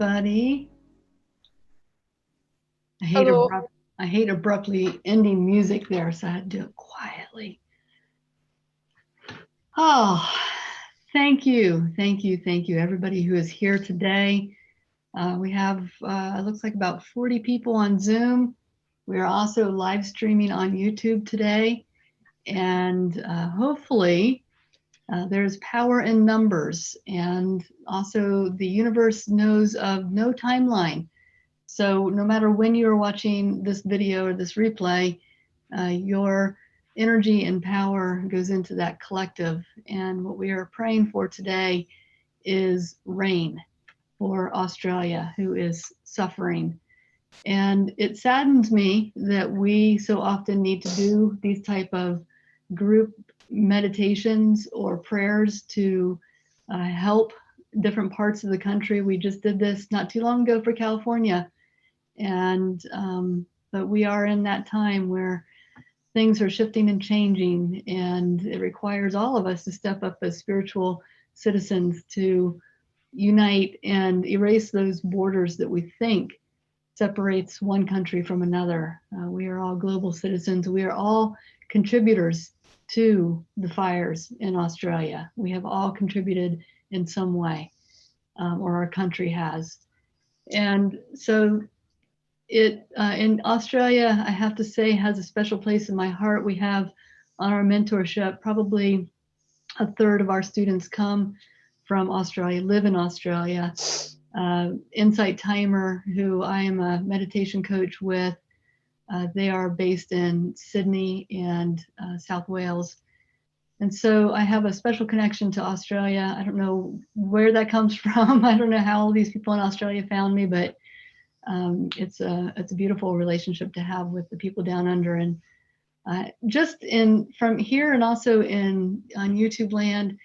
everybody. Hello. I hate abruptly ending music there, so I had to do it quietly. Oh, thank you, everybody who is here today. We have, it looks like about 40 people on Zoom. We are also live streaming on YouTube today, and hopefully there's power in numbers, and also the universe knows of no timeline. So no matter when you're watching this video or this replay, your energy and power goes into that collective. And what we are praying for today is rain for Australia, who is suffering. And it saddens me that we so often need to do these type of group meditations or prayers to help different parts of the country. We just did this not too long ago for California. And but we are in that time where things are shifting and changing, and it requires all of us to step up as spiritual citizens to unite and erase those borders that we think separates one country from another. We are all global citizens. We are all contributors to the fires in Australia. We have all contributed in some way, or our country has. And so it in Australia, I have to say, has a special place in my heart. We have on our mentorship, probably a third of our students come from Australia, live in Australia. Insight Timer, who I am a meditation coach with, they are based in Sydney and South Wales. And so I have a special connection to Australia. I don't know where that comes from. I don't know how all these people in Australia found me, but it's a beautiful relationship to have with the people down under. And just from here and also on YouTube land,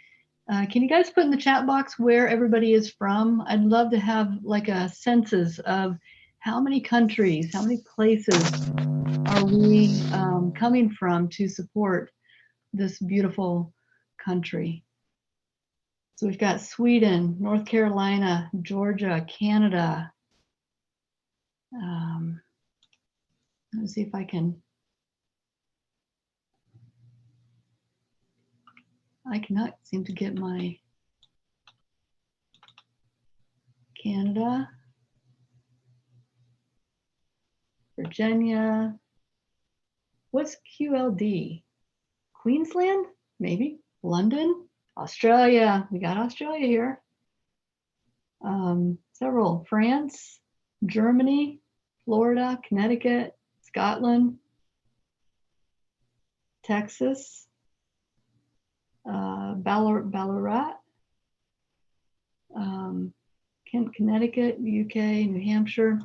can you guys put in the chat box where everybody is from? I'd love to have like a census of how many countries, how many places are we coming from to support this beautiful country. So we've got Sweden, North Carolina, Georgia, Canada. Let's see if I cannot seem to get my Canada, Virginia. What's QLD? Queensland? Maybe. London? Australia. We got Australia here. Several. France, Germany, Florida, Connecticut, Scotland, Texas, Ballarat, Connecticut, UK, New Hampshire.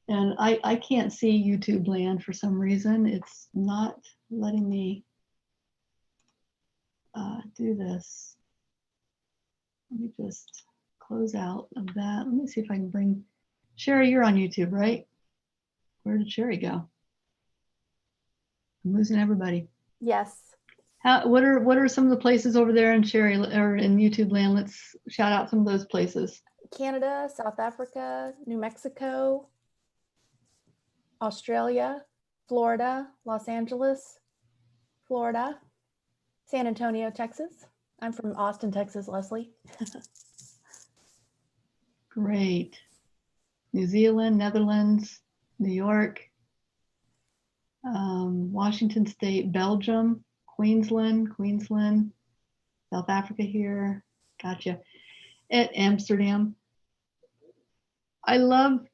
And I can't see YouTube land for some reason. It's not letting me do this. Let me just close out of that. Let me see if I can bring Sherry. You're on YouTube, right? Where did Sherry go? I'm losing everybody. Yes. What are some of the places over there in Sherry or in YouTube land? Let's shout out some of those places. Canada, South Africa, New Mexico, Australia, Florida, Los Angeles, Florida, San Antonio, Texas. I'm from Austin, Texas, Leslie. Great. New Zealand, Netherlands, New York, Washington State, Belgium, Queensland, South Africa here. Gotcha. At Amsterdam. I love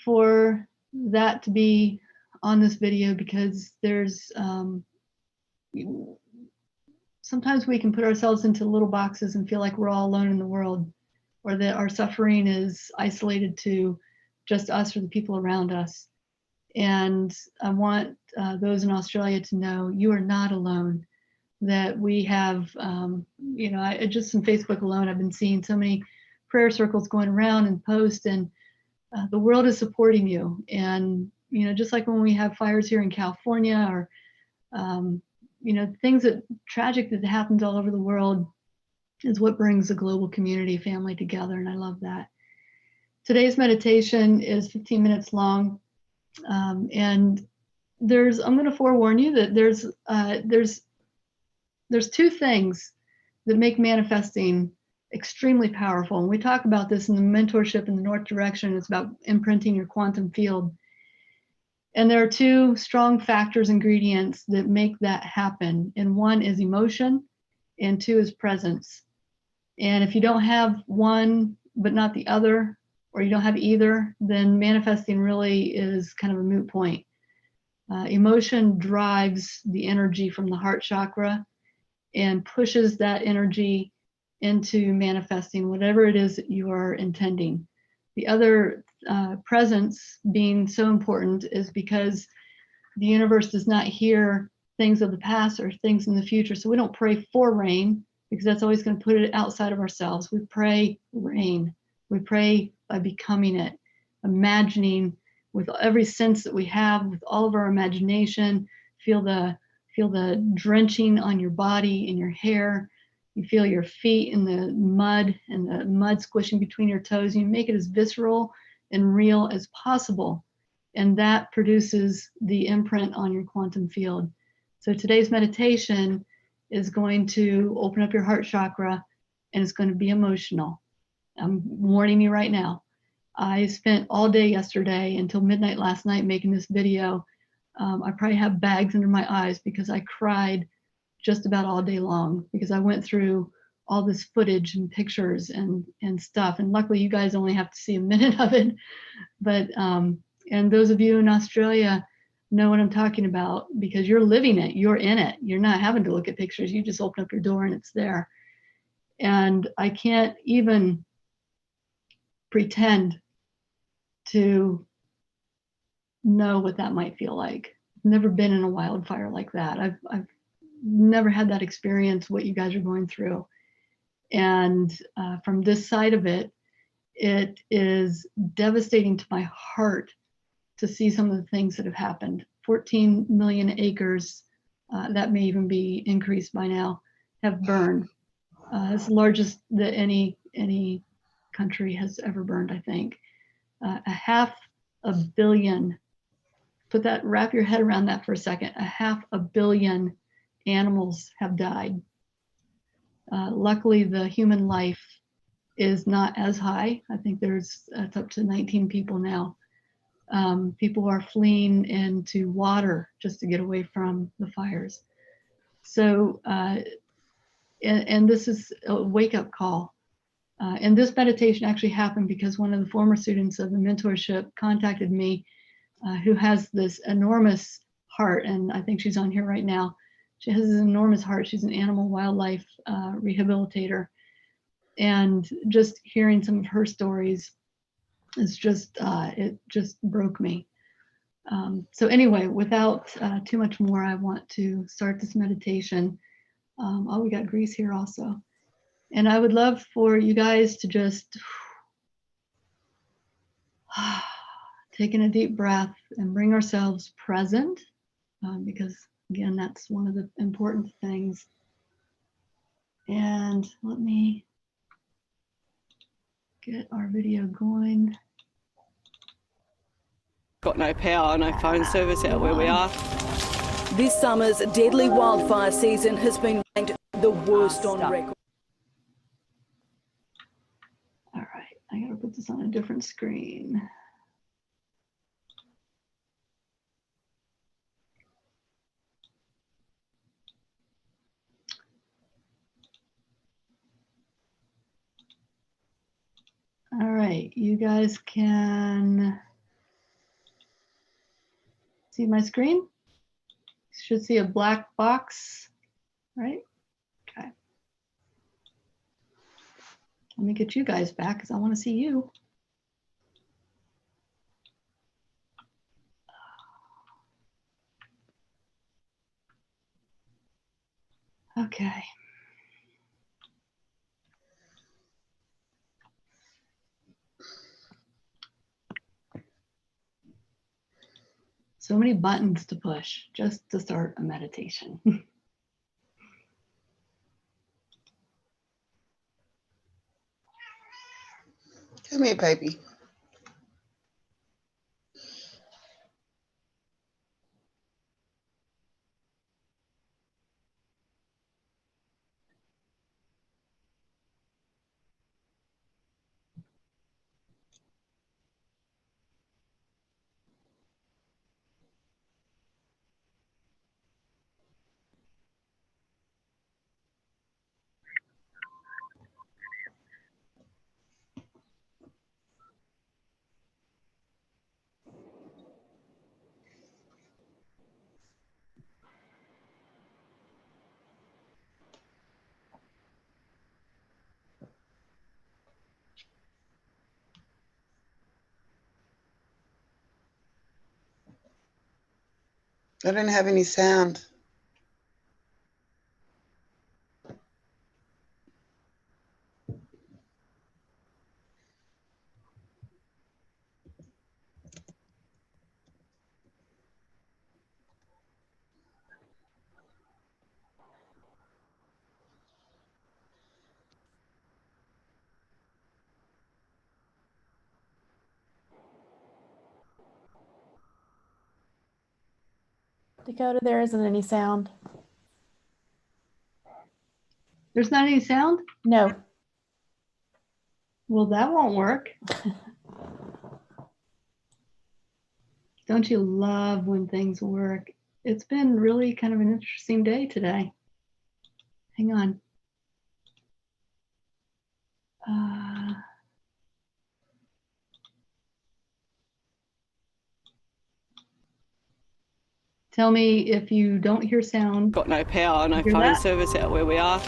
for that to be on this video because there's sometimes we can put ourselves into little boxes and feel like we're all alone in the world, or that our suffering is isolated to just us or the people around us. And I want those in Australia to know you are not alone, that we have, just in Facebook alone, I've been seeing so many prayer circles going around and posts, and the world is supporting you. And, just like when we have fires here in California or, things tragic that happens all over the world, is what brings the global community family together, and I love that. Today's meditation is 15 minutes long, and I'm going to forewarn you that there's two things that make manifesting extremely powerful. And we talk about this in the mentorship in the North Direction. It's about imprinting your quantum field. And there are two strong factors, ingredients that make that happen. And one is emotion, and two is presence. And if you don't have one, but not the other, or you don't have either, then manifesting really is kind of a moot point. Emotion drives the energy from the heart chakra and pushes that energy into manifesting whatever it is that you are intending. The other presence being so important is because the universe does not hear things of the past or things in the future. So we don't pray for rain, because that's always going to put it outside of ourselves. We pray rain. We pray by becoming it, imagining with every sense that we have, with all of our imagination. Feel the drenching on your body, in your hair. You feel your feet in the mud, and the mud squishing between your toes. You make it as visceral and real as possible. And that produces the imprint on your quantum field. So today's meditation is going to open up your heart chakra, and it's going to be emotional. I'm warning you right now. I spent all day yesterday until midnight last night making this video. I probably have bags under my eyes because I cried just about all day long, because I went through all this footage and pictures and stuff. And luckily you guys only have to see a minute of it. But, and those of you in Australia know what I'm talking about, because you're living it, you're in it. You're not having to look at pictures. You just open up your door and it's there. And I can't even pretend to know what that might feel like. I've never been in a wildfire like that. I've never had that experience, what you guys are going through. And from this side of it, it is devastating to my heart to see some of the things that have happened. 14 million acres, that may even be increased by now, have burned. It's the largest that any country has ever burned, I think. 500 million, wrap your head around that for a second. 500 million animals have died. Luckily, the human life is not as high. I think it's up to 19 people now. People are fleeing into water just to get away from the fires. So, and this is a wake-up call. And this meditation actually happened because one of the former students of the mentorship contacted me, who has this enormous heart, and I think she's on here right now. She has this enormous heart. She's an animal wildlife rehabilitator. And just hearing some of her stories is just, it just broke me. So anyway, without too much more, I want to start this meditation. Oh, we got Greece here also. And I would love for you guys to just take in a deep breath and bring ourselves present, because again, that's one of the important things. And let me get our video going. Got no power, no phone service out where we are. This summer's deadly wildfire season has been ranked the worst on record. All right, I gotta put this on a different screen. All right, you guys can see my screen? You should see a black box, right? Okay. Let me get you guys back because I want to see you. Okay. So many buttons to push just to start a meditation. Come here, baby. I don't have any sound. Dakota, there isn't any sound. There's not any sound? No. Well, that won't work. Don't you love when things work? It's been really kind of an interesting day today. Hang on. Tell me if you don't hear sound. Got no power, no Hear phone that? service out where we are.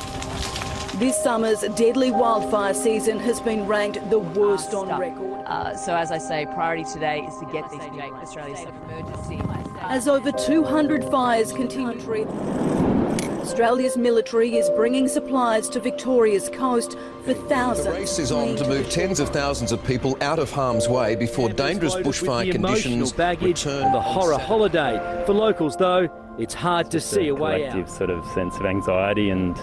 This summer's deadly wildfire season has been ranked the worst on record. So as I say, priority today is to get these people in Australia's state of emergency. As over 200 fires continue, Australia's military is bringing supplies to Victoria's coast for thousands. The race is on to move tens of thousands of people out of harm's way before dangerous bushfire conditions return. The horror holiday. For locals, though, it's hard to see a way out. Collective sort of sense of anxiety and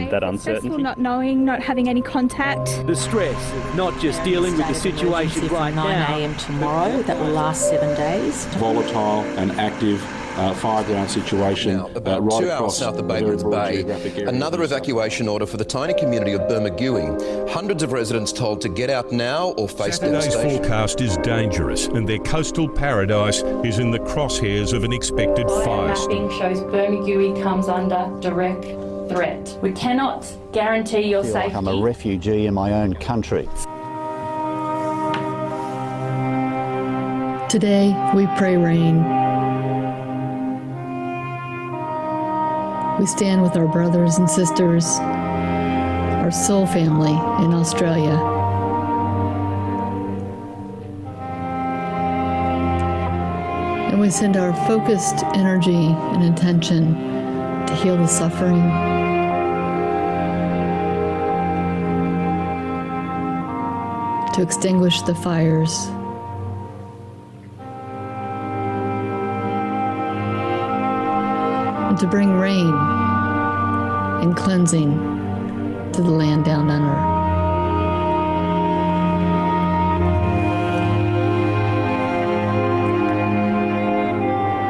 that uncertainty. Not knowing, not having any contact. The stress of not just dealing with the situation right now. 9 a.m. tomorrow, that will last 7 days. Volatile and active fireground situation now, about right 2 hours across south of Batemans Bay. Another evacuation order for the tiny community of Bermagui. Hundreds of residents told to get out now or face devastation. Saturday's forecast is dangerous and their coastal paradise is in the crosshairs of an expected fire. Mapping shows Bermagui comes under direct threat. We cannot guarantee your safety. I'm a refugee in my own country. Today, we pray rain. We stand with our brothers and sisters, our soul family in Australia. And we send our focused energy and intention to heal the suffering, to extinguish the fires, and to bring rain and cleansing to the land down under.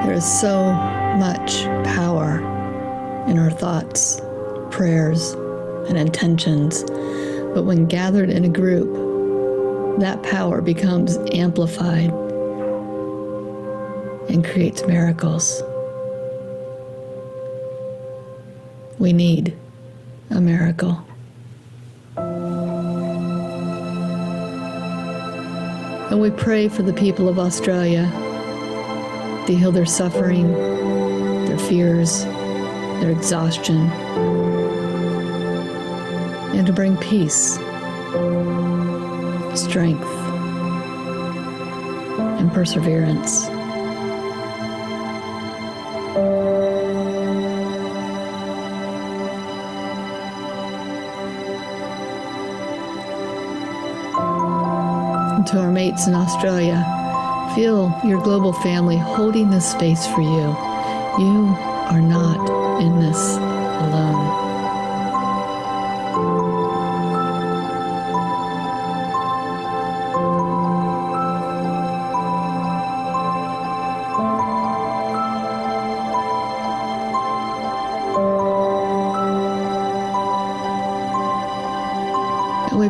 There is so much power in our thoughts, prayers, and intentions, but when gathered in a group, that power becomes amplified and creates miracles. We need a miracle. And we pray for the people of Australia to heal their suffering, their fears, their exhaustion, and to bring peace, strength, and perseverance. And to our mates in Australia, feel your global family holding this space for you. You are not in this alone.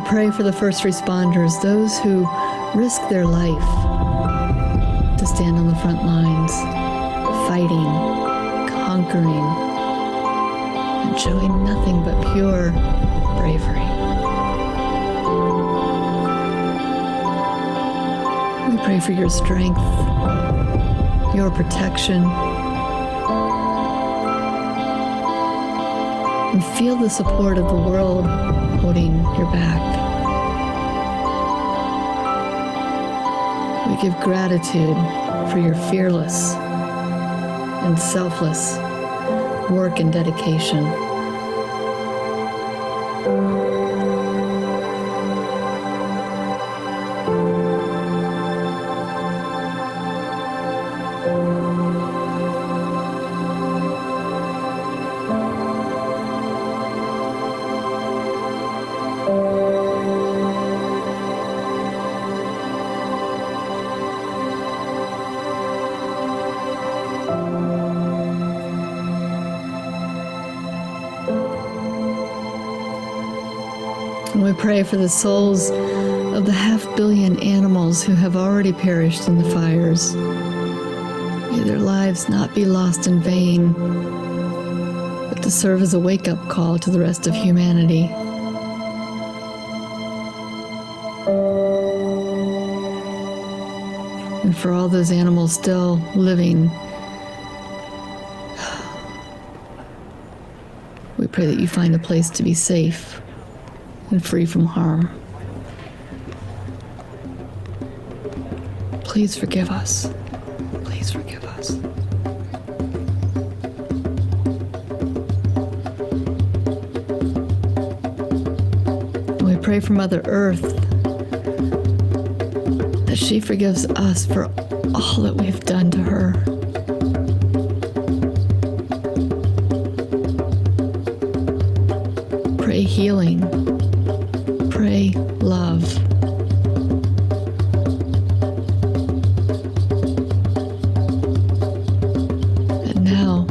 pray for the first responders, those who risk their life to stand on the front lines, fighting, conquering, and showing nothing but pure bravery. We pray for your strength, your protection, and feel the support of the world holding your back. We give gratitude for your fearless and selfless work and dedication. And we pray for the souls of the 500 million animals who have already perished in the fires. May their lives not be lost in vain, but to serve as a wake-up call to the rest of humanity. And for all those animals still living, we pray that you find a place to be safe and free from harm. Please forgive us. Please forgive us. And we pray for Mother Earth that she forgives us for all that we've done to her. Pray healing. Pray love. And now,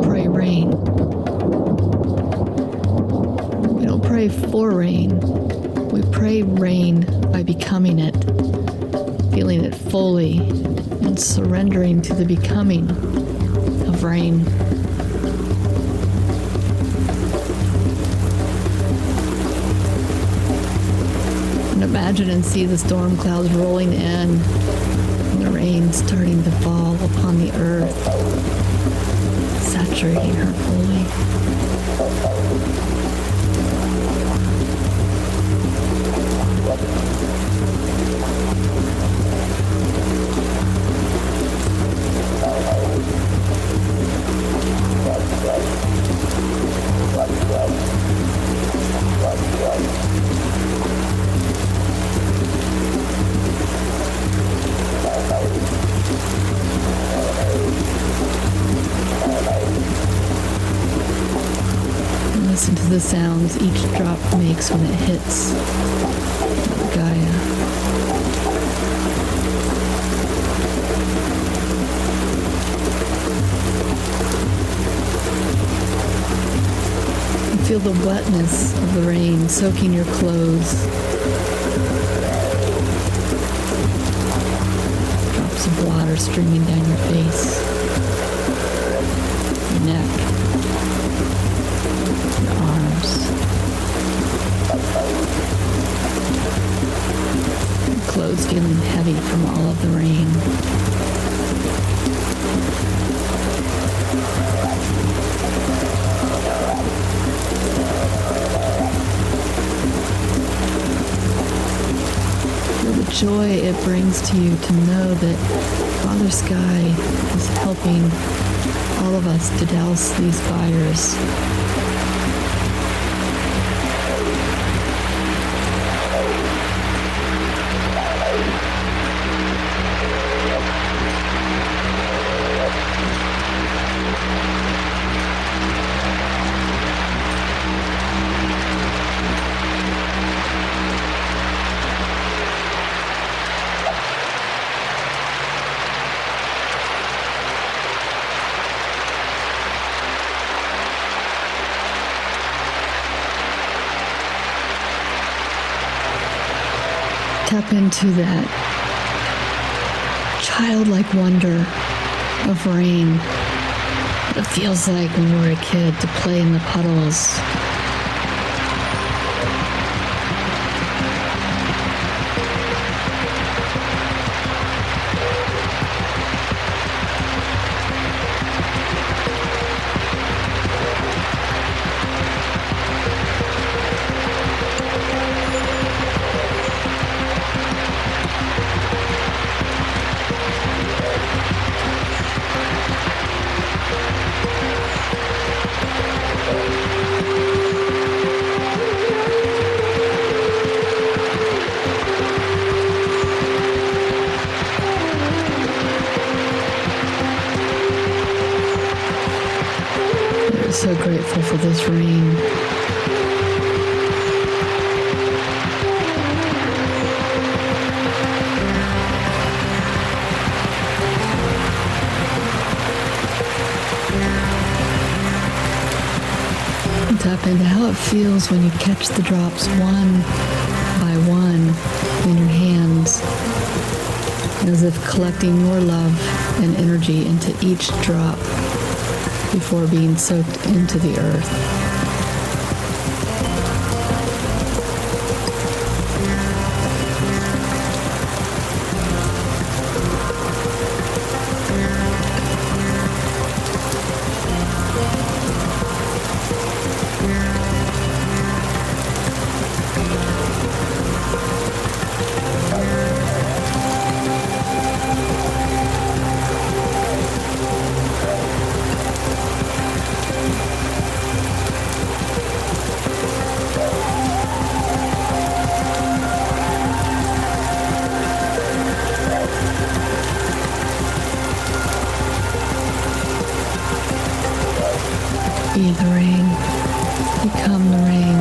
pray rain. We don't pray for rain. We pray rain by becoming it, feeling it fully, and surrendering to the becoming of rain. And imagine and see the storm clouds rolling in and the rain starting to fall upon the earth, saturating her fully. Listen to the sounds each drop makes when it hits Gaia. You feel the wetness of the rain soaking your clothes. Drops of water streaming down your face, your neck, clothes feeling heavy from all of the rain. Feel the joy it brings to you to know that Father Sky is helping all of us to douse these fires. Tap into that childlike wonder of rain. What it feels like when we were a kid to play in the puddles. So grateful for this rain. And tap into how it feels when you catch the drops one by one in your hands, as if collecting your love and energy into each drop before being soaked into the earth. Be the rain, become the rain,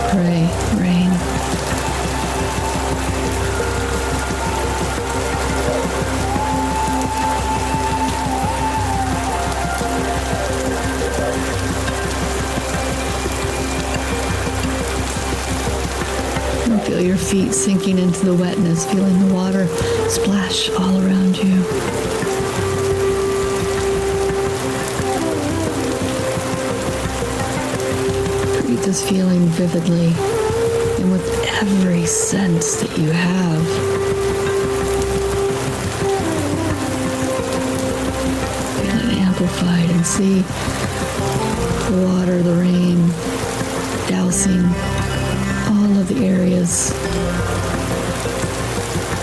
pray, rain. And feel your feet sinking into the wetness, feeling the water splash all around you. This feeling vividly and with every sense that you have. Feel it amplified and see the water, the rain, dousing all of the areas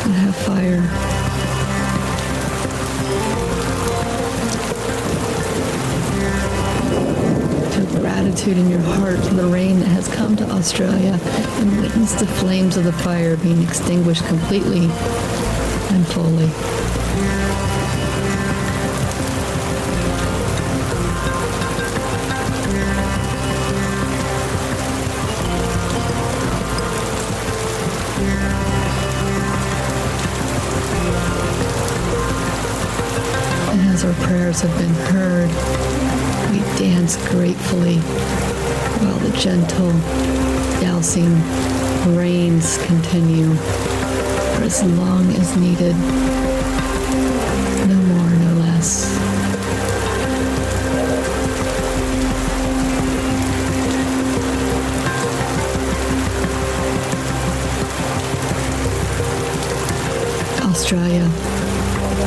that have fire. Gratitude in your heart for the rain that has come to Australia and witness the flames of the fire being extinguished completely and fully. And as our prayers have been heard, we dance gratefully while the gentle, dousing rains continue for as long as needed. No more, no less. Australia,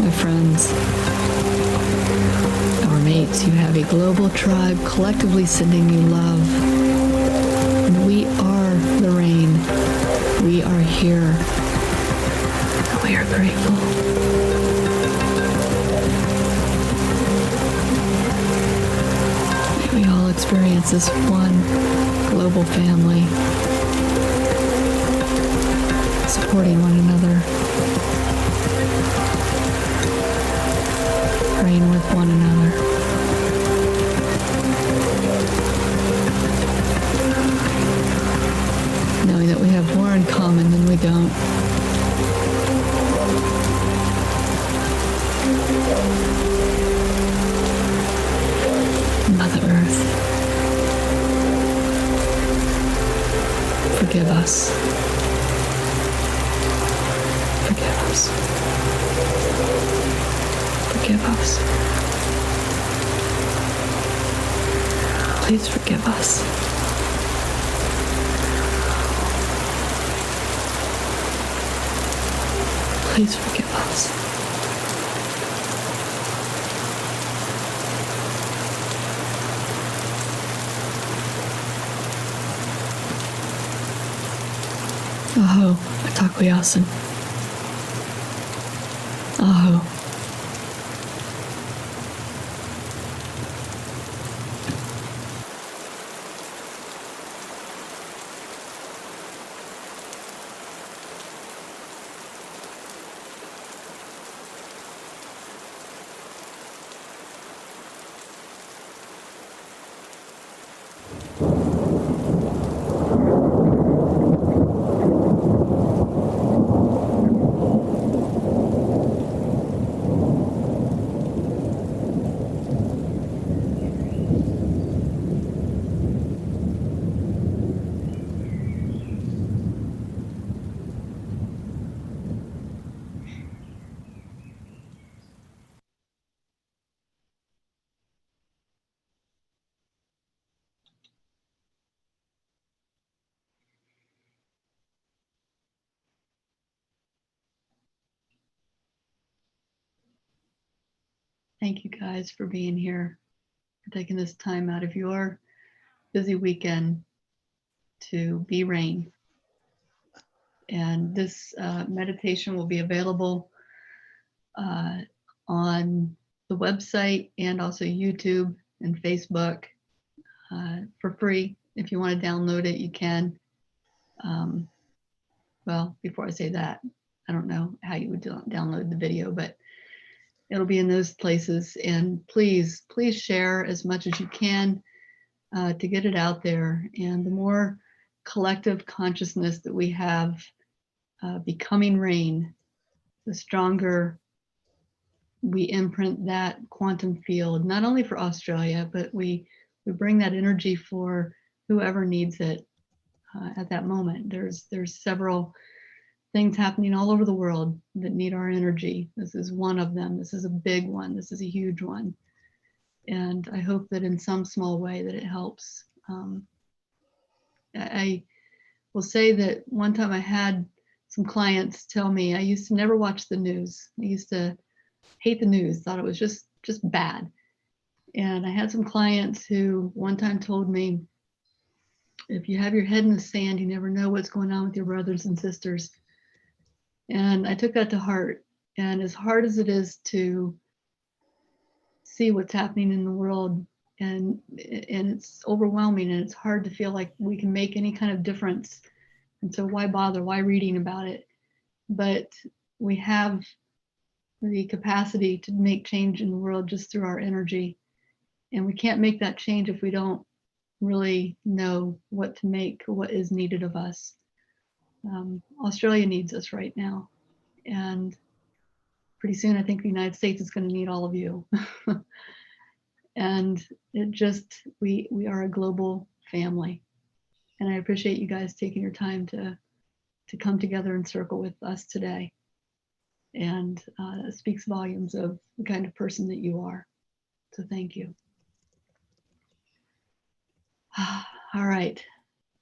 my friends, our mates, you have a global tribe collectively sending you love. And we are the rain. We are here. And we are grateful. May we all experience this one global family, supporting one another, praying with one another. Knowing that we have more in common than we don't. Mother Earth, forgive us. forgive us. Please forgive us. Please forgive us. Aho, Atakuyasin. Aho. Thank you guys for being here, for taking this time out of your busy weekend to be rain. And this meditation will be available on the website and also YouTube and Facebook for free. If you want to download it, you can. Well, before I say that, I don't know how you would download the video, but it'll be in those places. And please, please share as much as you can to get it out there. And the more collective consciousness that we have becoming rain, the stronger we imprint that quantum field, not only for Australia, but we bring that energy for whoever needs it at that moment. There's several things happening all over the world that need our energy. This is one of them. This is a big one. This is a huge one. And I hope that in some small way that it helps. I will say that one time I had some clients tell me, I used to never watch the news. I used to hate the news, thought it was just bad. And I had some clients who one time told me, if you have your head in the sand, you never know what's going on with your brothers and sisters. And I took that to heart. And as hard as it is to see what's happening in the world, and it's overwhelming, and it's hard to feel like we can make any kind of difference. And so why bother? Why reading about it? But we have the capacity to make change in the world just through our energy. And we can't make that change if we don't really know what to make, what is needed of us. Australia needs us right now. And pretty soon, I think the United States is going to need all of you. And it just, we are a global family. And I appreciate you guys taking your time to come together and circle with us today. And it speaks volumes of the kind of person that you are. So thank you. All right,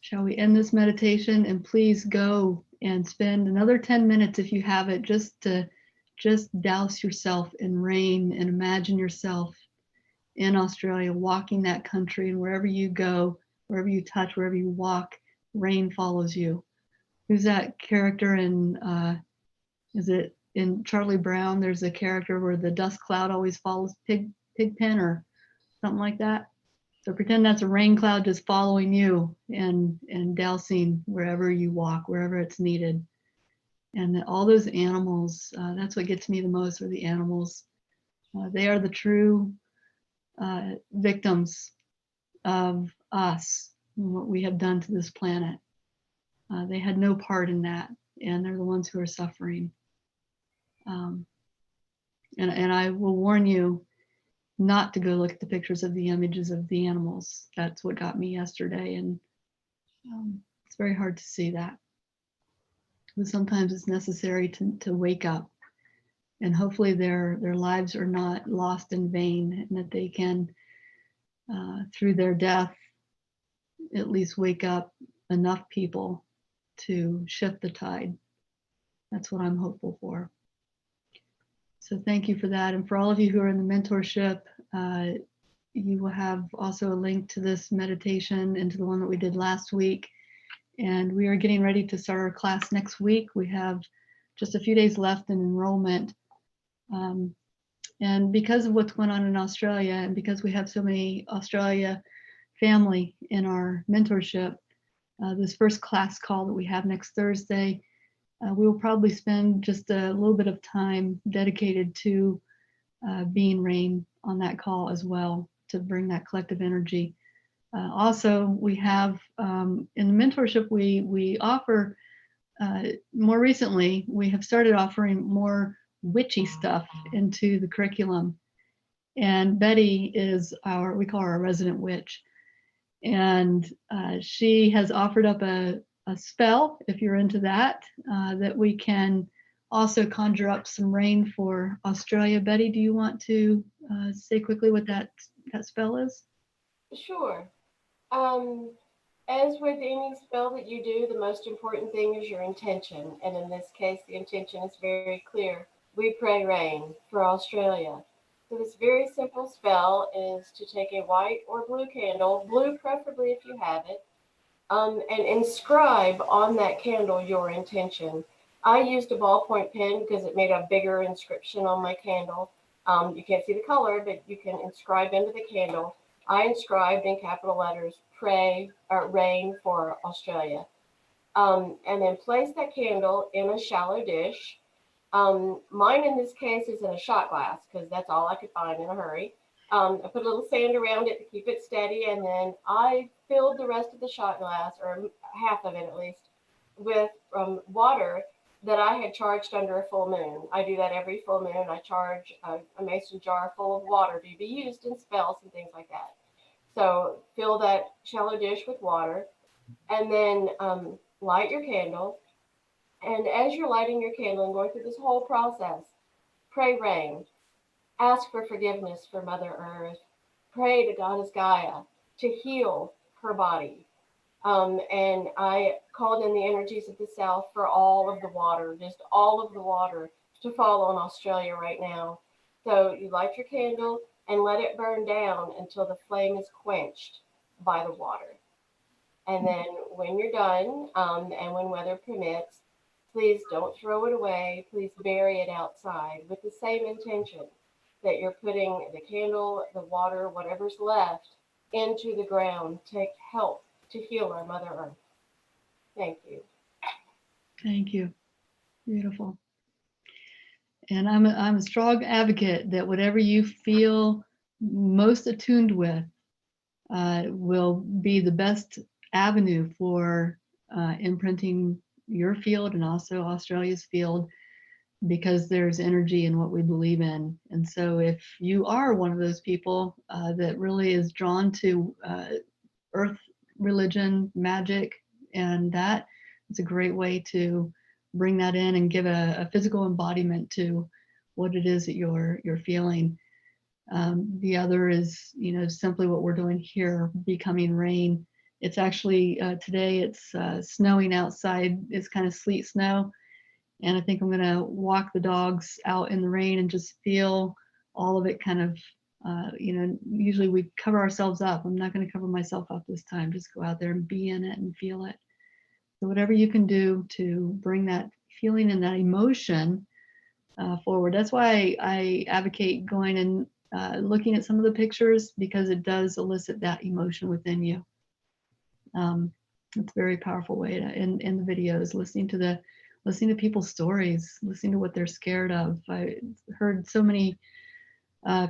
shall we end this meditation? And please go and spend another 10 minutes if you have it, just to douse yourself in rain and imagine yourself in Australia, walking that country, and wherever you go, wherever you touch, wherever you walk, rain follows you. Who's that character in, is it in Charlie Brown? There's a character where the dust cloud always follows Pigpen or something like that. So pretend that's a rain cloud just following you and dousing wherever you walk, wherever it's needed. And that all those animals, that's what gets me the most, are the animals. They are the true victims of us and what we have done to this planet. They had no part in that, and they're the ones who are suffering. And I will warn you not to go look at the pictures of the images of the animals. That's what got me yesterday, and it's very hard to see that. But sometimes it's necessary to wake up and hopefully their lives are not lost in vain, and that they can, through their death, at least wake up enough people to shift the tide. That's what I'm hopeful for. So thank you for that. And for all of you who are in the mentorship, you will have also a link to this meditation and to the one that we did last week. And we are getting ready to start our class next week. We have just a few days left in enrollment. And because of what's going on in Australia, and because we have so many Australia family in our mentorship, this first class call that we have next Thursday, we will probably spend just a little bit of time dedicated to being rain on that call as well, to bring that collective energy. Also, we have in the mentorship, we offer, more recently, we have started offering more witchy stuff into the curriculum. And Betty is we call her a resident witch. And she has offered up a spell, if you're into that, that we can also conjure up some rain for Australia. Betty, do you want to say quickly what that spell is? Sure. As with any spell that you do, the most important thing is your intention. And in this case, the intention is very clear. We pray rain for Australia. So this very simple spell is to take a white or blue candle, blue preferably if you have it, and inscribe on that candle your intention. I used a ballpoint pen because it made a bigger inscription on my candle. You can't see the color, but you can inscribe into the candle. I inscribed in capital letters, pray or rain for Australia. And then place that candle in a shallow dish. Mine in this case is in a shot glass because that's all I could find in a hurry. I put a little sand around it to keep it steady, and then I filled the rest of the shot glass, or half of it at least, with water that I had charged under a full moon. I do that every full moon. I charge a mason jar full of water to be used in spells and things like that. So fill that shallow dish with water, and then light your candle. And as you're lighting your candle and going through this whole process, pray rain. Ask for forgiveness for Mother Earth. Pray to Goddess Gaia to heal her body. And I called in the energies of the South for all of the water, just all of the water to fall on Australia right now. So you light your candle and let it burn down until the flame is quenched by the water. And then when you're done, and when weather permits, please don't throw it away. Please bury it outside with the same intention that you're putting the candle, the water, whatever's left into the ground to help to heal our Mother Earth. Thank you. Thank you. Beautiful. And I'm a strong advocate that whatever you feel most attuned with will be the best avenue for imprinting your field and also Australia's field, because there's energy in what we believe in. And so if you are one of those people that really is drawn to earth religion, magic, and that, it's a great way to bring that in and give a physical embodiment to what it is that you're feeling. The other is, simply what we're doing here, becoming rain. It's actually, today it's snowing outside. It's kind of sleet snow. And I think I'm going to walk the dogs out in the rain and just feel all of it kind of, usually we cover ourselves up. I'm not going to cover myself up this time. Just go out there and be in it and feel it. So whatever you can do to bring that feeling and that emotion forward. That's why I advocate going and looking at some of the pictures, because it does elicit that emotion within you. It's a very powerful way to, in the videos, listening to people's stories, listening to what they're scared of. I heard so many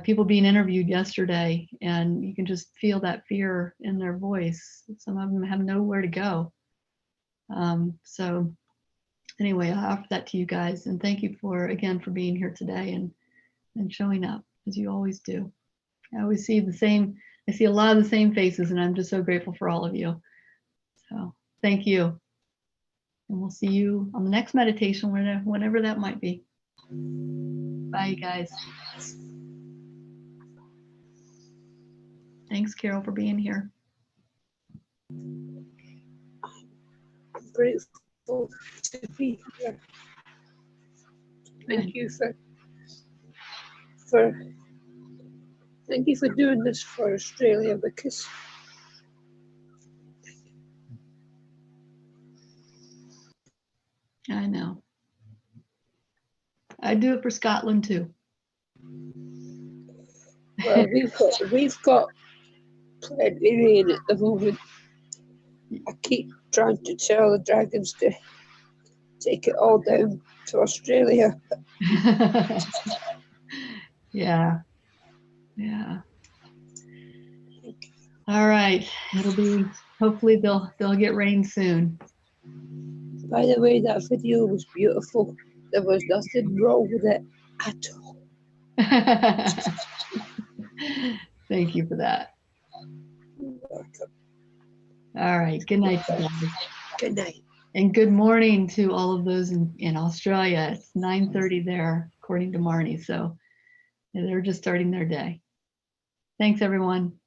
people being interviewed yesterday, and you can just feel that fear in their voice. Some of them have nowhere to go. So anyway, I offer that to you guys, and thank you again for being here today and showing up as you always do. I always see I see a lot of the same faces, and I'm just so grateful for all of you. So thank you. And we'll see you on the next meditation, whenever that might be. Bye, you guys. Thanks, Carol, for being here. I'm grateful to be here. Thank you for doing this for Australia, because I know. I do it for Scotland too. well, we've got plenty rain at the moment. I keep trying to tell the dragons to take it all down to Australia. Yeah. Yeah. All right. It'll be, hopefully they'll get rain soon. By the way, that video was beautiful. There was nothing wrong with it at all. Thank you for that. You're welcome. All right. Good night, you guys. Good night. And good morning to all of those in Australia. It's 9:30 there, according to Marnie. So they're just starting their day. Thanks, everyone.